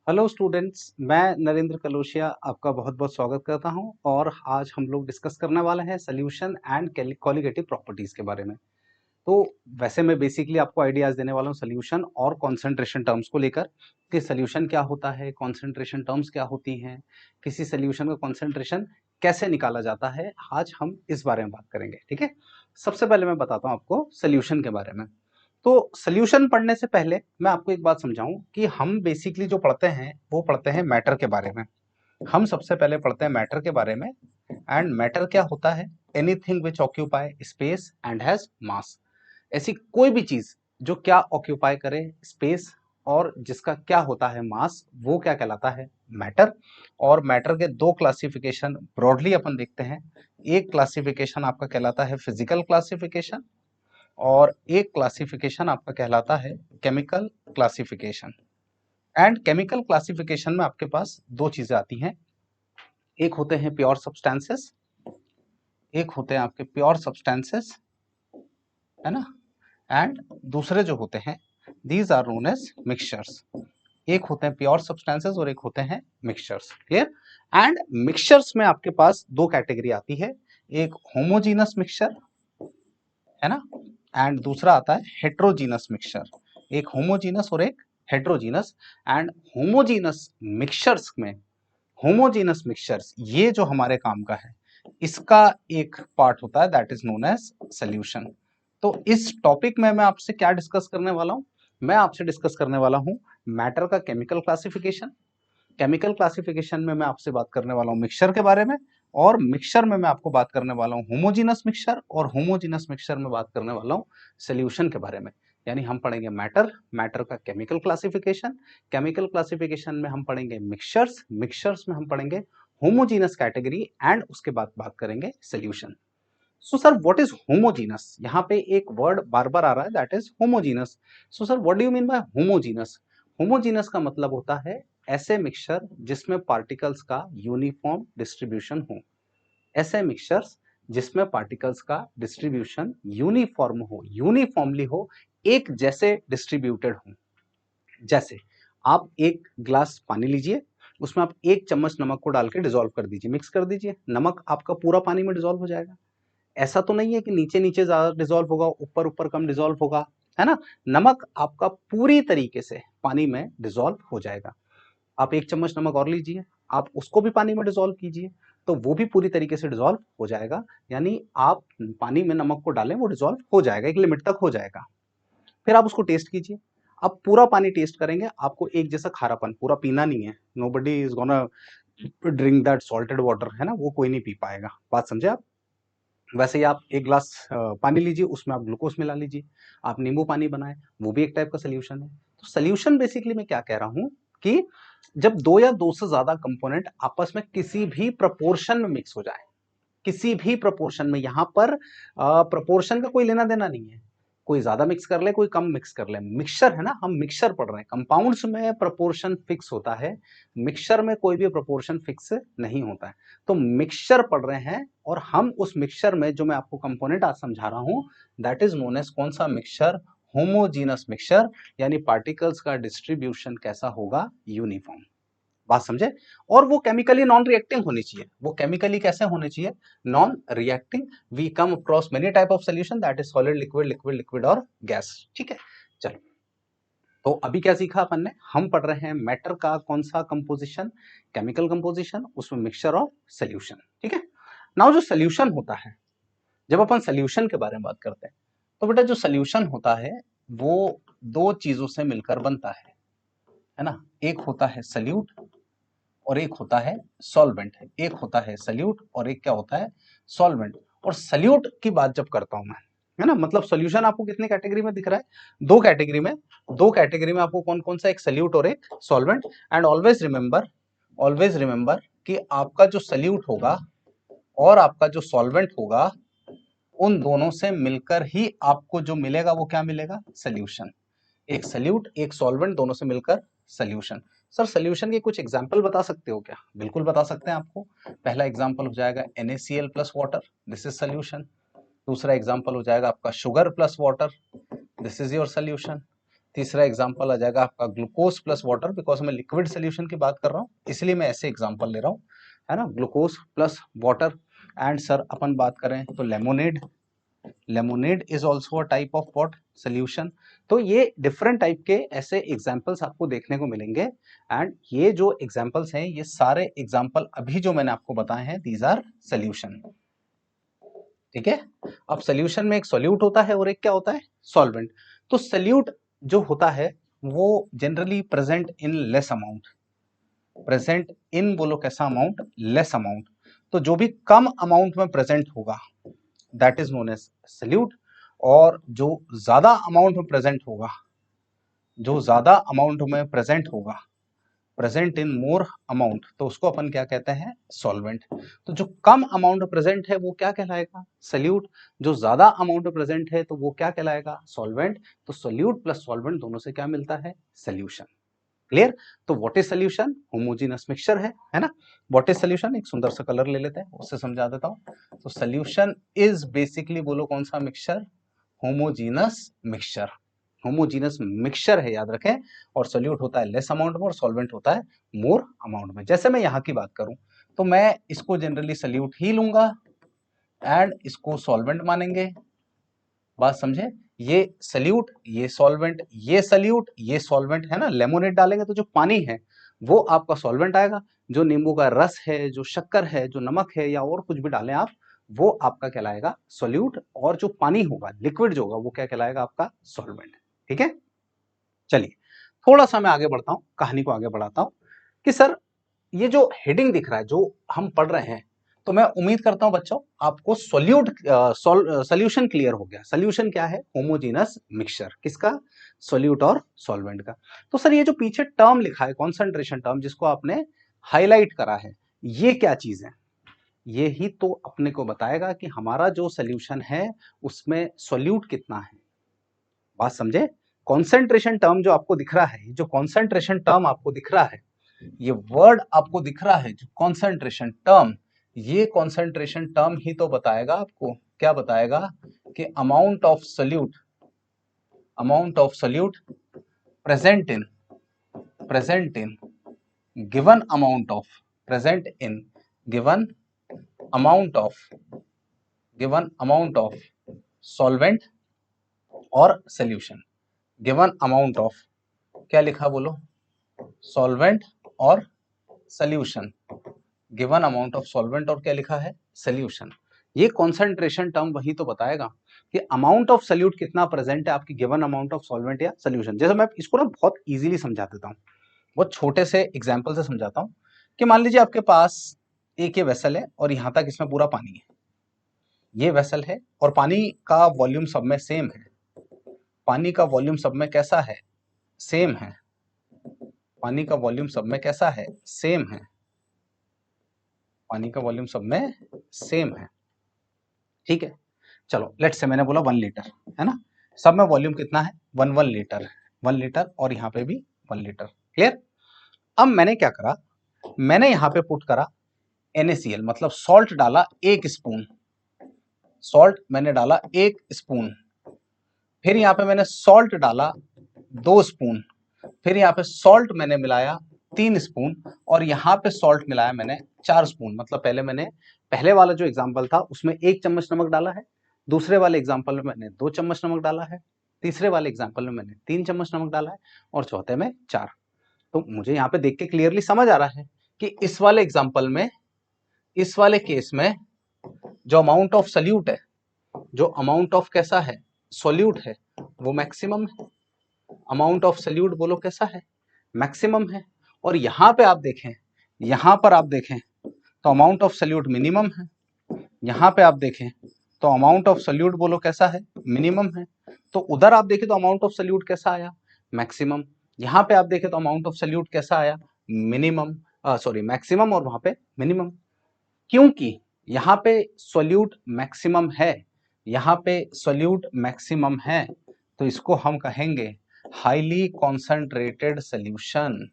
Hello students, मैं नरेंद्र कलोशिया आपका बहुत बहुत स्वागत करता हूं और आज हम लोग डिस्कस करने वाले हैं सोल्यूशन एंड कॉलिगेटिव प्रॉपर्टीज के बारे में। तो वैसे मैं बेसिकली आपको आइडियाज देने वाला हूं सोल्यूशन और कॉन्सेंट्रेशन टर्म्स को लेकर कि सोल्यूशन क्या होता है, कॉन्सेंट्रेशन टर्म्स क्या होती हैं, किसी सोल्यूशन का कॉन्सेंट्रेशन कैसे निकाला जाता है। आज हम इस बारे में बात करेंगे, ठीक है। सबसे पहले मैं बताता हूं आपको सोल्यूशन के बारे में। तो सोल्यूशन पढ़ने से पहले मैं आपको एक बात समझाऊं कि हम बेसिकली जो पढ़ते हैं वो पढ़ते हैं मैटर के बारे में। हम सबसे पहले पढ़ते हैं मैटर के बारे में। एंड मैटर क्या होता है? Anything which occupy space and has मास। ऐसी कोई भी चीज जो क्या ऑक्यूपाई करे स्पेस और जिसका क्या होता है मास, वो क्या कहलाता है? मैटर। और मैटर के दो क्लासिफिकेशन ब्रॉडली अपन देखते हैं। एक क्लासिफिकेशन आपका कहलाता है फिजिकल क्लासिफिकेशन और एक क्लासिफिकेशन आपका कहलाता है chemical classification. And chemical classification में आपके पास दो चीजें आती हैं। एक होते हैं प्योर सब्सटेंसेस, एक होते हैं आपके प्योर सब्सटेंसेस, है ना। एंड दूसरे जो होते हैं these are known as mixtures. एक होते हैं प्योर सब्सटेंसेस और एक होते हैं मिक्सचर्स। क्लियर? एंड मिक्सचर्स में आपके पास दो कैटेगरी आती है। एक होमोजीनस मिक्सचर, है ना, एंड दूसरा आता है हेट्रोजीनस मिक्सचर। एक होमोजीनस और एक हेट्रोजीनस। एंड होमोजीनस मिक्सचर्स में, होमोजीनस मिक्सचर्स ये जो हमारे काम का है, इसका एक पार्ट होता है that is known as solution. तो इस टॉपिक में मैं आपसे क्या डिस्कस करने वाला हूं? मैं आपसे डिस्कस करने वाला हूं मैटर का केमिकल क्लासिफिकेशन। केमिकल क्लासिफिकेशन में मैं आपसे बात करने वाला हूँ मिक्सचर के बारे में, और मिक्सचर में मैं आपको बात करने वाला हूँ होमोजीनस मिक्सचर, और होमोजीनस मिक्सचर में बात करने वाला हूँ सोल्यूशन के बारे में। यानी हम पढ़ेंगे मैटर, मैटर का केमिकल क्लासिफिकेशन, केमिकल क्लासिफिकेशन में हम पढ़ेंगे मिक्सचर्स, मिक्सचर्स में हम पढ़ेंगे होमोजीनस कैटेगरी, एंड उसके बाद बात करेंगे solution. So sir what is homogeneous? यहाँ पे एक वर्ड बार बार आ रहा है that is homogeneous. So sir what do you mean by homogeneous? Homogeneous का मतलब होता है ऐसे मिक्सचर जिसमें पार्टिकल्स का यूनिफॉर्म डिस्ट्रीब्यूशन हो। ऐसे मिक्सचर्स जिसमें पार्टिकल्स का डिस्ट्रीब्यूशन यूनिफॉर्म हो, यूनिफॉर्मली हो, एक जैसे डिस्ट्रीब्यूटेड हो। जैसे आप एक ग्लास पानी लीजिए, उसमें आप एक चम्मच नमक को डाल के डिजोल्व कर दीजिए, मिक्स कर दीजिए, नमक आपका पूरा पानी में डिजोल्व हो जाएगा। ऐसा तो नहीं है कि नीचे नीचे ज्यादा डिजोल्व होगा, ऊपर ऊपर कम डिजोल्व होगा, है ना। नमक आपका पूरी तरीके से पानी में डिजोल्व हो जाएगा। आप एक चम्मच नमक और लीजिए, आप उसको भी पानी में डिजोल्व कीजिए, तो वो भी पूरी तरीके से डिजोल्व हो जाएगा। यानी आप पानी में नमक को डालें वो डिजोल्व हो जाएगा, एक लिमिट तक हो जाएगा। फिर आप उसको टेस्ट कीजिए। आप पूरा पानी टेस्ट करेंगे, आपको एक जैसा खारापन, पूरा पीना नहीं है, nobody is gonna drink that salted water, है ना, वो कोई नहीं पी पाएगा। बात समझे आप? वैसे ही आप एक ग्लास पानी लीजिए, उसमें आप ग्लूकोज मिला लीजिए, आप नींबू पानी बनाए, वो भी एक टाइप का सोल्यूशन है। तो सोल्यूशन बेसिकली मैं क्या कह रहा हूं कि जब दो या दो से ज्यादा कंपोनेंट आपस में किसी भी प्रपोर्शन में मिक्स हो जाए, किसी भी प्रपोर्शन में, यहां पर प्रपोर्शन का कोई लेना देना नहीं है, कोई ज्यादा मिक्स कर ले कोई कम मिक्स कर ले, मिक्सचर है ना, हम मिक्सचर पढ़ रहे हैं। कंपाउंड्स में प्रपोर्शन फिक्स होता है, मिक्सचर में कोई भी प्रपोर्शन फिक्स नहीं होता है। तो मिक्सचर पढ़ रहे हैं और हम उस मिक्सचर में जो मैं आपको कंपोनेंट आज समझा रहा हूं दैट इज नोन एज कौन सा मिक्सचर? Homogeneous mixture. यानी पार्टिकल्स का डिस्ट्रीब्यूशन कैसा होगा? यूनिफॉर्म। बात समझे? और वो केमिकली नॉन रिएक्टिंग होनी चाहिए। वो केमिकली कैसे होने चाहिए? Non reacting. We come across many type of solution that is solid, liquid, liquid, liquid और गैस। ठीक है, चलो। तो अभी क्या सीखा अपन ने? हम पढ़ रहे हैं मैटर का कौन सा कंपोजिशन? केमिकल कंपोजिशन, उसमें मिक्सचर और सोल्यूशन। ठीक है। नाउ जो सोल्यूशन होता है, जब अपन सोल्यूशन के बारे में बात करते हैं तो बेटा जो सोल्यूशन होता है वो दो चीजों से मिलकर बनता है ना। एक होता है सल्यूट और एक होता है सॉल्वेंट। एक होता है सल्यूट और एक क्या होता है? सॉल्वेंट। और सल्यूट की बात जब करता हूं मैं, है ना, मतलब सॉल्यूशन आपको कितने कैटेगरी में दिख रहा है? दो कैटेगरी में। दो कैटेगरी में आपको कौन कौन सा? एक सल्यूट और एक solvent. And always remember, always remember कि आपका जो सल्यूट होगा और आपका जो सॉल्वेंट होगा, उन दोनों से मिलकर ही आपको जो मिलेगा वो क्या मिलेगा? सोल्यूशन। एक सल्यूट एक सॉल्वेंट, दोनों से मिलकर सोल्यूशन। सर सोल्यूशन के कुछ एग्जांपल बता सकते हो क्या? बिल्कुल बता सकते हैं आपको। पहला एग्जांपल हो जाएगा NaCl plus water, this is solution. दूसरा एग्जांपल हो जाएगा आपका sugar plus water, this is your solution. तीसरा एग्जाम्पल आ जाएगा आपका ग्लूकोज प्लस वाटर, बिकॉज मैं लिक्विड सोल्यूशन की बात कर रहा हूँ इसलिए मैं ऐसे एग्जाम्पल ले रहा हूँ, है ना, glucose plus water. And sir अपन बात करें तो lemonade, lemonade is also a type of what, solution. तो ये डिफरेंट टाइप के ऐसे एग्जाम्पल्स आपको देखने को मिलेंगे। एंड ये जो एग्जाम्पल्स हैं ये सारे एग्जाम्पल अभी जो मैंने आपको बताए हैं दीज आर सोल्यूशन। ठीक है, अब सोल्यूशन में एक सोल्यूट होता है और एक क्या होता है, सॉल्वेंट। तो सोल्यूट जो होता है वो generally present in less amount, present in बोलो कैसा अमाउंट, लेस अमाउंट। तो जो भी कम अमाउंट में प्रेजेंट होगा that is known as solute, और जो ज्यादा अमाउंट में प्रेजेंट होगा, जो ज्यादा अमाउंट में प्रेजेंट होगा, प्रेजेंट इन मोर अमाउंट, तो उसको अपन क्या कहते हैं, सॉल्वेंट। तो जो कम अमाउंट प्रेजेंट है वो क्या कहलाएगा, सोल्यूट। जो ज्यादा अमाउंट प्रेजेंट है तो वो क्या कहलाएगा, सॉल्वेंट। तो सोल्यूट प्लस सॉल्वेंट दोनों से क्या मिलता है, सोल्यूशन। क्लियर। तो what is solution, homogeneous mixture है ना। व्हाट इज सोल्यूशन, एक सुंदर सा कलर ले लेते हैं उससे समझा देता हूं। तो सोल्यूशन इज बेसिकली बोलो कौन सा mixture, homogeneous mixture. Homogeneous mixture है याद रखें, और सोल्यूट होता है लेस अमाउंट में और सॉल्वेंट होता है मोर अमाउंट में। जैसे मैं यहाँ की बात करूं तो मैं इसको जनरली सोल्यूट ही लूंगा एंड इसको सॉल्वेंट मानेंगे। बात समझे, ये सोल्यूट, ये सॉल्वेंट, ये सोल्यूट, ये सॉल्वेंट है ना। लेमोनेड डालेंगे तो जो पानी है वो आपका सॉल्वेंट आएगा, जो नींबू का रस है, जो शक्कर है, जो नमक है या और कुछ भी डालें आप, वो आपका कहलाएगा सोल्यूट, और जो पानी होगा लिक्विड जो होगा वो क्या कहलाएगा आपका सॉल्वेंट। ठीक है, चलिए थोड़ा सा मैं आगे बढ़ता हूं, कहानी को आगे बढ़ाता हूं कि सर ये जो हेडिंग दिख रहा है जो हम पढ़ रहे हैं, तो मैं उम्मीद करता हूं बच्चों आपको सोल्यूशन क्लियर हो गया। सोल्यूशन क्या है, होमोजेनस मिक्सचर, किसका, सोल्यूट और सॉल्वेंट का। तो सर ये जो पीछे टर्म लिखा है कॉन्सेंट्रेशन टर्म, जिसको आपने हाईलाइट करा है, ये क्या चीज है, ये ही तो अपने को बताएगा कि हमारा जो सोल्यूशन है उसमें सोल्यूट कितना है। बात समझे, कॉन्सेंट्रेशन टर्म जो आपको दिख रहा है, जो कॉन्सेंट्रेशन टर्म आपको दिख रहा है, ये वर्ड आपको दिख रहा है जो कॉन्सेंट्रेशन टर्म, ये कॉन्सेंट्रेशन टर्म ही तो बताएगा आपको, क्या बताएगा कि amount of solute, amount of solute present in given amount of, present in given amount of solvent और सोल्यूशन। गिवन अमाउंट ऑफ, क्या लिखा बोलो, सॉल्वेंट और solution, given amount of solvent और क्या लिखा है, सोल्यूशन। ये कॉन्सेंट्रेशन टर्म वही तो बताएगा कि अमाउंट ऑफ सोल्यूट कितना प्रेजेंट है आपकी गिवन अमाउंट ऑफ सॉल्वेंट या सोल्यूशन। जैसे मैं इसको ना बहुत इजीली समझा देता हूँ, बहुत छोटे से एग्जांपल से समझाता हूँ कि मान लीजिए आपके पास एक ये वेसल है और यहाँ तक इसमें पूरा पानी है, ये वेसल है और पानी का वॉल्यूम सब में सेम है, पानी का वॉल्यूम सब में कैसा है, सेम है, पानी का वॉल्यूम सब में कैसा है, सेम है, पानी का वॉल्यूम सब में सेम है। ठीक है, चलो लेट्स से मैंने बोला 1 लीटर है ना, सब में वॉल्यूम कितना है, 1 लीटर, 1 लीटर, और यहाँ पे भी 1 लीटर। क्लियर। अब मैंने क्या करा, मैंने यहाँ पे पुट करा NaCl, मतलब सॉल्ट डाला 1 स्पून, सॉल्ट मैंने डाला 1 स्पून, फिर यहाँ पे मैंने सॉल्ट डाला 2 स्पून, फिर यहाँ पे सॉल्ट मैंने मिलाया 3 स्पून, और यहाँ पे सॉल्ट मिलाया मैंने 4 स्पून। मतलब पहले मैंने, पहले वाला जो एग्जाम्पल था उसमें 1 चम्मच नमक डाला है, दूसरे वाले एग्जाम्पल में मैंने 2 चम्मच नमक डाला है, तीसरे वाले एग्जाम्पल में मैंने 3 चम्मच नमक डाला है, और चौथे में 4। तो मुझे यहाँ पे देख के क्लियरली समझ आ रहा है कि इस वाले एग्जाम्पल में, इस वाले केस में जो अमाउंट ऑफ सोल्यूट है, जो अमाउंट ऑफ कैसा है, सोल्यूट है, वो मैक्सिमम है। अमाउंट ऑफ सोल्यूट बोलो कैसा है, मैक्सिमम है। और यहाँ पे आप देखें, यहाँ पर आप देखें तो अमाउंट ऑफ सोल्यूट मिनिमम है, यहाँ पे आप देखें तो अमाउंट ऑफ सोल्यूट बोलो कैसा है, मिनिमम है। तो उधर आप देखें तो अमाउंट ऑफ सोल्यूट कैसा आया, मैक्सिमम। यहाँ पे आप देखें तो अमाउंट ऑफ सोल्यूट कैसा आया, मिनिमम, सॉरी मैक्सिमम, और वहां पे मिनिमम। क्योंकि यहाँ पे सोल्यूट मैक्सिमम है, यहाँ पे सोल्यूट मैक्सिमम है, तो इसको हम कहेंगे हाईली कॉन्सेंट्रेटेड सोल्यूशन,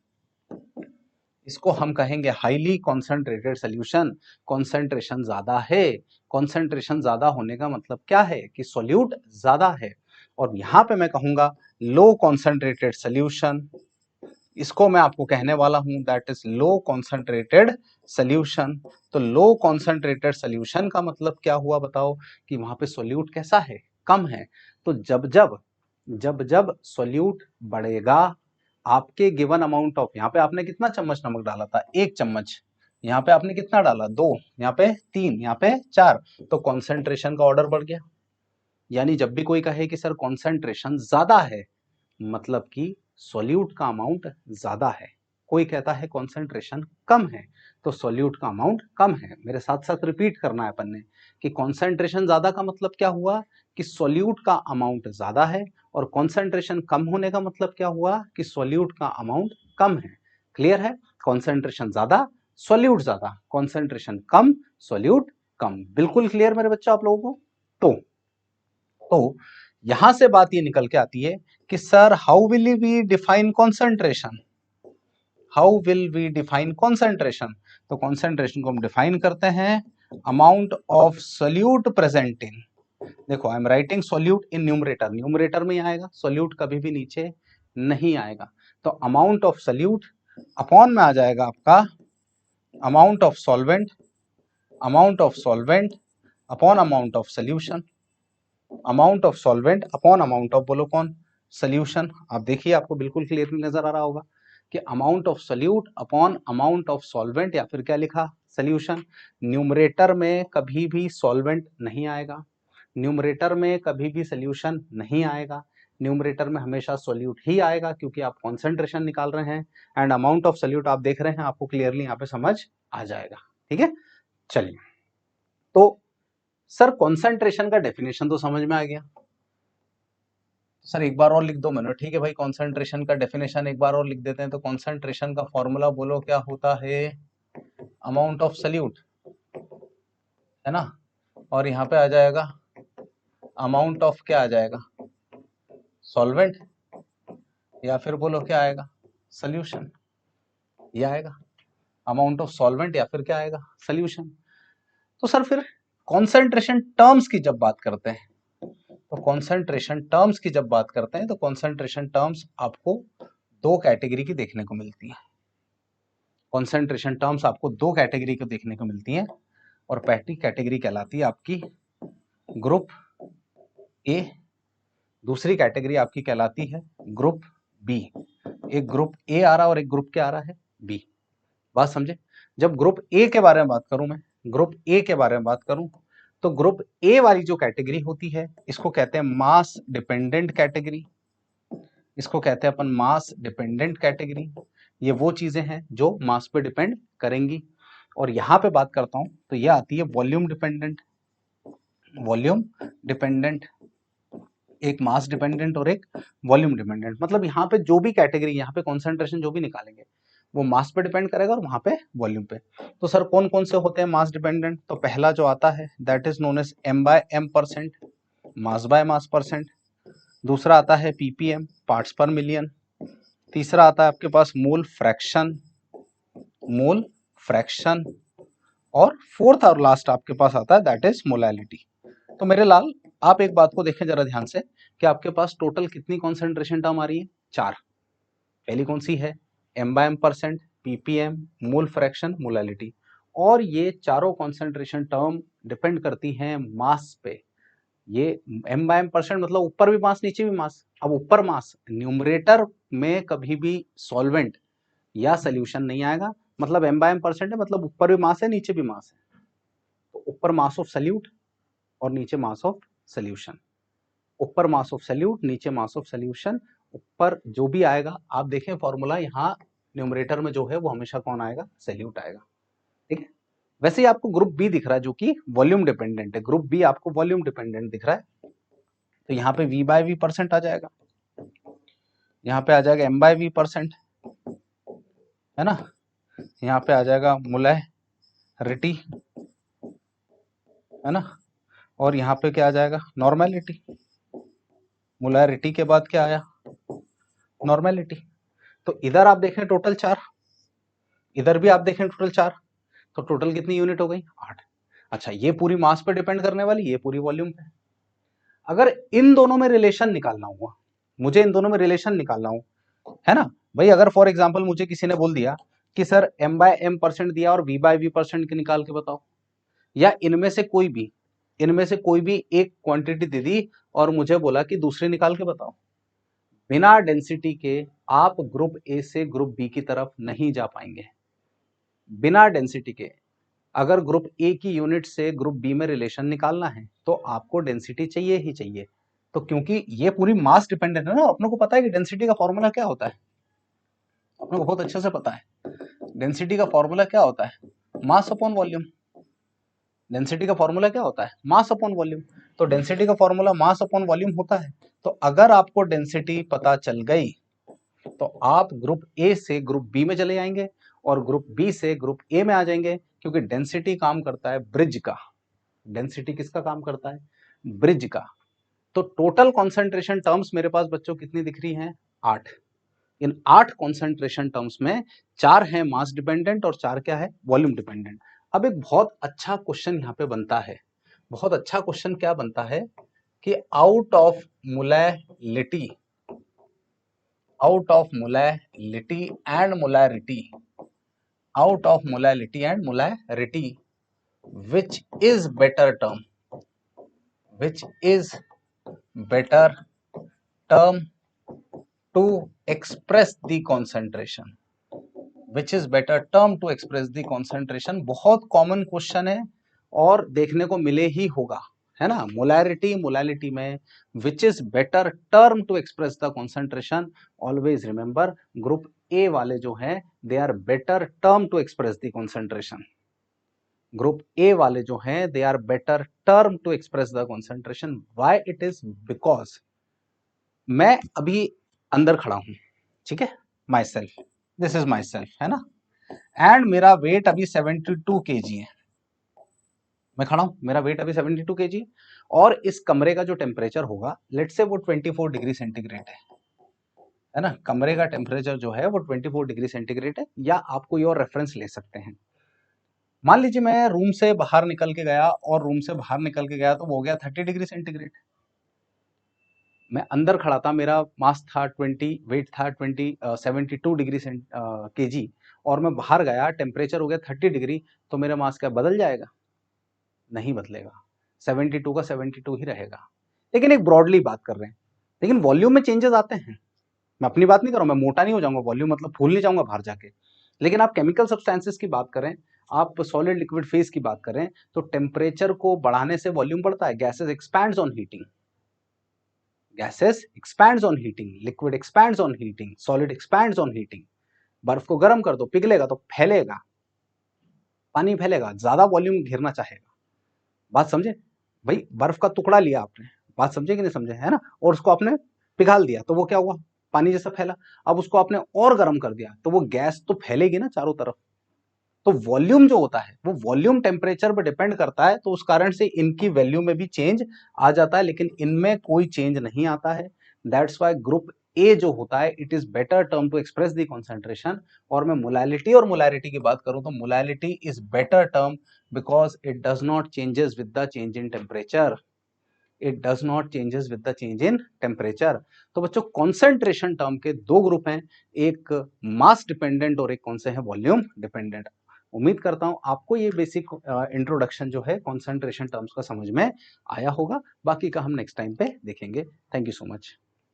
इसको हम कहेंगे हाईली कॉन्सेंट्रेटेड सोल्यूशन। कॉन्सेंट्रेशन ज्यादा है, कॉन्सेंट्रेशन ज्यादा होने का मतलब क्या है कि सोल्यूट ज्यादा है, और यहां पे मैं कहूंगा लो कॉन्सेंट्रेटेड सोल्यूशन, इसको मैं आपको कहने वाला हूं that is low concentrated solution. तो लो कॉन्सेंट्रेटेड सोल्यूशन का मतलब क्या हुआ बताओ, कि वहां पे सोल्यूट कैसा है, कम है। तो जब जब सोल्यूट बढ़ेगा, आपके गिवन अमाउंट ऑफ, यहाँ पे आपने कितना चम्मच नमक डाला था, 1 चम्मच, यहाँ पे आपने कितना डाला, 2, यहाँ पे 3, यहाँ पे 4, तो कॉन्सेंट्रेशन का ऑर्डर बढ़ गया। यानी जब भी कोई कहे कि सर कॉन्सेंट्रेशन ज्यादा है, मतलब कि सॉल्यूट का अमाउंट ज्यादा है। कोई कहता है कॉन्सेंट्रेशन कम है, तो सॉल्यूट का अमाउंट कम है। मेरे साथ साथ रिपीट करना है अपन ने कि कॉन्सेंट्रेशन ज्यादा का मतलब क्या हुआ, कि सॉल्यूट का अमाउंट ज्यादा है, और कॉन्सेंट्रेशन कम होने का मतलब क्या हुआ, कि सॉल्यूट का अमाउंट कम है। क्लियर है? कॉन्सेंट्रेशन ज्यादा, सॉल्यूट ज्यादा, कॉन्सेंट्रेशन कम, सॉल्यूट कम। बिल्कुल क्लियर मेरे बच्चों आप लोगों को? तो यहां से बात ये निकल के आती है कि sir how will we define concentration, how will we define concentration. तो कॉन्सेंट्रेशन को हम डिफाइन करते हैं amount of solute present in, देखो I am writing solute in numerator, numerator में आएगा, सोल्यूट कभी भी नीचे नहीं आएगा। तो अमाउंट ऑफ सोल्यूट अपॉन में आ जाएगा आपका amount of solvent, amount of solvent upon amount of solution, amount of solvent upon amount of, बोलो कौन, सोल्यूशन। आप देखिए आपको बिल्कुल क्लियरली नजर आ रहा होगा कि amount of solute upon amount of solvent, या फिर क्या लिखा, सोल्यूशन। न्यूमरेटर में कभी भी सॉल्वेंट नहीं आएगा, न्यूमरेटर में कभी भी सोल्यूशन नहीं आएगा, न्यूमरेटर में हमेशा सोल्यूट ही आएगा, क्योंकि आप कॉन्सेंट्रेशन निकाल रहे हैं एंड अमाउंट ऑफ सोल्यूट आप देख रहे हैं, आपको क्लियरली यहाँ पे समझ आ जाएगा। ठीक है, चलिए। तो सर कॉन्सेंट्रेशन का डेफिनेशन तो समझ में आ गया, सर एक बार और लिख दो मैंने, ठीक है भाई, कॉन्सेंट्रेशन का डेफिनेशन एक बार और लिख देते हैं। तो कॉन्सेंट्रेशन का फॉर्मूला बोलो क्या होता है, अमाउंट ऑफ सोल्यूट, है ना, और यहाँ पे आ जाएगा अमाउंट ऑफ, क्या आ जाएगा, सॉल्वेंट, या फिर बोलो क्या आएगा, सोल्यूशन, ये आएगा अमाउंट ऑफ सॉल्वेंट, या फिर क्या आएगा, सोल्यूशन। तो सर फिर कॉन्सेंट्रेशन टर्म्स की जब बात करते हैं, तो कॉन्सेंट्रेशन टर्म्स की जब बात करते हैं, तो कॉन्सेंट्रेशन टर्म्स आपको दो कैटेगरी की देखने को मिलती है। कॉन्सेंट्रेशन टर्म्स आपको दो कैटेगरी को देखने को मिलती हैं, और पहली कैटेगरी कहलाती है आपकी ग्रुप ए, दूसरी कैटेगरी आपकी कहलाती है ग्रुप बी। एक ग्रुप ए आ रहा है और एक ग्रुप क्या आ रहा है, बी। बात समझे? जब ग्रुप ए के बारे में बात करूं, मैं ग्रुप ए के बारे में बात करूं, तो ग्रुप ए वाली जो कैटेगरी होती है, इसको कहते हैं मास डिपेंडेंट कैटेगरी, इसको कहते हैं अपन मास डिपेंडेंट कैटेगरी। ये वो चीजें हैं जो मास पे डिपेंड करेंगी। और यहां पे बात करता हूं तो ये आती है वॉल्यूम डिपेंडेंट, वॉल्यूम डिपेंडेंट, एक मास डिपेंडेंट और एक वॉल्यूम डिपेंडेंट। मतलब यहाँ पे जो भी कैटेगरी, यहाँ पे कॉन्सेंट्रेशन जो भी निकालेंगे वो मास पे डिपेंड करेगा और वहां पे वॉल्यूम पे। तो सर कौन कौन से होते हैं मास डिपेंडेंट, तो पहला जो आता है that is known as M by M percent, mass by mass percent. दूसरा आता है पीपीएम, पार्ट्स पर मिलियन। तीसरा आता है आपके पास मोल फ्रैक्शन, मोल फ्रैक्शन। और फोर्थ और लास्ट आपके पास आता है दैट इज मोलैलिटी। तो मेरे लाल आप एक बात को देखें जरा ध्यान से कि आपके पास टोटल कितनी कॉन्सेंट्रेशन टर्म आ रही है, 4। पहली कौन सी है, M by M percent, PPM, mole fraction, molality. और ये चारों कॉन्सेंट्रेशन टर्म डिपेंड करती हैं मास पे। ये एम बाय एम परसेंट मतलब ऊपर भी मास नीचे भी मास। अब ऊपर मास, न्यूमरेटर में कभी भी सॉल्वेंट या सोल्यूशन नहीं आएगा, मतलब एम बाय एम परसेंट है, मतलब ऊपर भी मास है नीचे भी मास है। तो ऊपर मास ऑफ सोल्यूट और नीचे मास ऑफ सोल्यूशन, ऊपर मास ऑफ सोल्यूट नीचे मास ऑफ सोल्यूशन। ऊपर जो भी आएगा आप देखें फॉर्मूला, यहाँ न्यूमरेटर में जो है वो हमेशा कौन आएगा, सोल्यूट आएगा। ठीक है, वैसे ही आपको ग्रुप बी दिख रहा है जो कि वॉल्यूम डिपेंडेंट है, ग्रुप बी आपको वॉल्यूम डिपेंडेंट दिख रहा है। तो यहाँ पे वी बाय वी परसेंट आ जाएगा, यहाँ पे आ जाएगा एम बाय वी परसेंट, है ना, यहाँ पे आ जाएगा मोलैरिटी, है ना, और यहाँ पे क्या आ जाएगा, नॉर्मेलिटी। मोलैरिटी के बाद क्या आया, नॉर्मेलिटी। तो इधर आप देखें टोटल 4, इधर भी आप देखें टोटल 4, तो टोटल कितनी यूनिट हो गई, 8। अच्छा, ये पूरी मास पे डिपेंड करने वाली, ये पूरी वॉल्यूम पे। अगर इन दोनों में रिलेशन निकालना हुआ, मुझे इन दोनों में रिलेशन निकालना हो, है ना भाई, अगर फॉर एग्जाम्पल मुझे किसी ने बोल दिया कि सर m/m% दिया और v/v% निकाल के बताओ, या इनमें से कोई भी एक क्वांटिटी दे दी और मुझे बोला कि दूसरी निकाल के बताओ, बिना डेंसिटी के आप ग्रुप ए से ग्रुप बी की तरफ नहीं जा पाएंगे। बिना डेंसिटी के अगर ग्रुप ए की यूनिट से ग्रुप बी में रिलेशन निकालना है तो आपको डेंसिटी चाहिए ही चाहिए। तो क्योंकि ये पूरी मास डिपेंडेंट है ना, अपने को पता है कि डेंसिटी का फॉर्मूला क्या होता है, अपने को बहुत अच्छे से पता है डेंसिटी का फॉर्मूला क्या होता है, मास अपॉन वॉल्यूम। डेंसिटी का फॉर्मूला क्या होता है, मास अपॉन वॉल्यूम। तो डेंसिटी का फॉर्मूला मास अपॉन वॉल्यूम होता है। तो अगर आपको डेंसिटी पता चल गई तो आप ग्रुप ए से ग्रुप बी में चले जाएंगे और ग्रुप बी से ग्रुप ए में आ जाएंगे, क्योंकि डेंसिटी काम करता है ब्रिज का। डेंसिटी किसका काम करता है, ब्रिज का। तो टोटल कॉन्सेंट्रेशन टर्म्स मेरे पास बच्चों कितनी दिख रही हैं, 8। इन 8 कॉन्सेंट्रेशन टर्म्स में 4 है मास डिपेंडेंट और 4 क्या है, वॉल्यूम डिपेंडेंट। अब एक बहुत अच्छा क्वेश्चन यहाँ पे बनता है, बहुत अच्छा क्वेश्चन क्या बनता है कि out of molality and molarity, out of molality and molarity, which is better term to express the concentration, बहुत कॉमन क्वेश्चन है और देखने को मिले ही होगा, है ना। मोलैलिटी में which is better term to express the concentration, always remember group A वाले जो हैं they are better term to express the concentration. Group A वाले जो हैं they are better term to express the concentration. Why it is, because मैं अभी अंदर खड़ा हूं, ठीक है, myself, this is myself, है ना, एंड मेरा वेट अभी 72 kg है। मैं खड़ा हूं, मेरा वेट अभी 72 kg, और इस कमरे का जो टेम्परेचर होगा लेट्स से वो 24 डिग्री सेंटीग्रेड है ना। कमरे का टेम्परेचर जो है वो 24 डिग्री सेंटीग्रेड है, या आप कोई और रेफरेंस ले सकते हैं। मान लीजिए मैं रूम से बाहर निकल के गया और रूम से बाहर निकल के गया तो वो हो गया 30 डिग्री सेंटीग्रेड। मैं अंदर खड़ा था, मेरा मास था 20, वेट था 72 डिग्री kg, और मैं बाहर गया, टेम्परेचर हो गया 30 डिग्री, तो मेरा मास क्या बदल जाएगा, नहीं बदलेगा, 72 का 72 ही रहेगा। लेकिन एक ब्रॉडली बात कर रहे हैं, लेकिन वॉल्यूम में चेंजेस आते हैं। मैं अपनी बात नहीं कर रहा हूं, मैं मोटा नहीं हो जाऊंगा, वॉल्यूम मतलब फूल नहीं जाऊंगा बाहर जाके। लेकिन आप केमिकल सब्सटेंसेस की बात करें, आप सॉलिड लिक्विड फेज की बात करें, तो टेम्परेचर को बढ़ाने से वॉल्यूम बढ़ता है। Gases expands on heating, liquid expands on heating, solid expands on heating. बर्फ को गर्म कर दो, पिघलेगा तो फैलेगा, पानी फैलेगा, ज्यादा वॉल्यूम घेरना चाहेगा। बात समझे भाई, बर्फ का टुकड़ा लिया आपने, बात समझे कि नहीं समझे, है ना, और उसको आपने पिघाल दिया तो वो क्या हुआ, पानी जैसा फैला। अब उसको आपने और गर्म कर दिया तो वो गैस तो फैलेगी ना चारों तरफ। तो वॉल्यूम जो होता है वो वॉल्यूम टेम्परेचर पर डिपेंड करता है, तो उस कारण से इनकी वैल्यू में भी चेंज आ जाता है, लेकिन इनमें कोई चेंज नहीं आता है। दैट्स वाई ग्रुप ए जो होता है it is better term to express the concentration. और मैं मोलैलिटी और मोलैरिटी की बात करूं तो molality is better term because it does not changes with the change in temperature, तो बच्चों कॉन्सेंट्रेशन टर्म के दो ग्रुप हैं, एक मास डिपेंडेंट और एक कौन से हैं, वॉल्यूम डिपेंडेंट। उम्मीद करता हूं आपको ये बेसिक इंट्रोडक्शन जो है कॉन्सेंट्रेशन टर्म्स का समझ में आया होगा। बाकी का हम नेक्स्ट टाइम पे देखेंगे। Thank you so much.